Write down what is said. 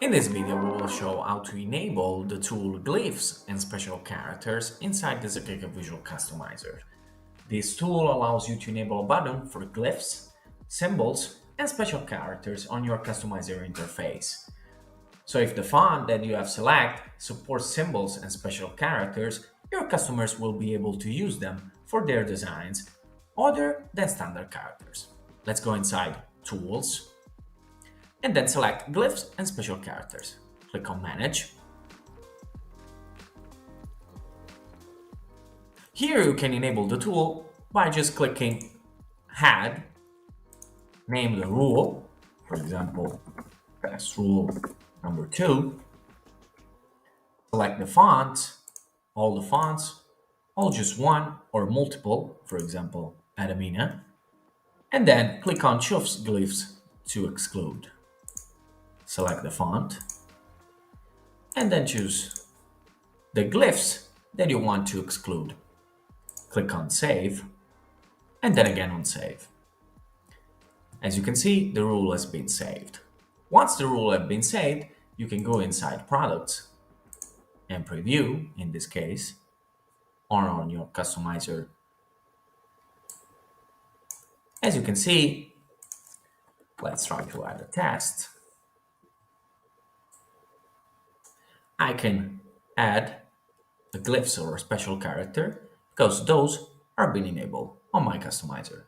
In this video, we will show how to enable the tool Glyphs and Special Characters inside the Zakeke Visual Customizer. This tool allows you to enable a button for glyphs, symbols, and special characters on your customizer interface. So if the font that you have selected supports symbols and special characters, your customers will be able to use them for their designs other than standard characters. Let's go inside Tools, and then select Glyphs and Special Characters. Click on Manage. Here you can enable the tool by just clicking Add, name the rule, for example, pass rule number 2, select the font, all the fonts, all just one or multiple, for example, Adamina, and then click on Choose Glyphs to exclude. Select the font, and then choose the glyphs that you want to exclude. Click on Save, and then again on Save. As you can see, the rule has been saved. Once the rule has been saved, you can go inside Products and Preview, in this case, or on your customizer. As you can see, let's try to add a test. I can add a glyphs or a special character because those are being enabled on my customizer.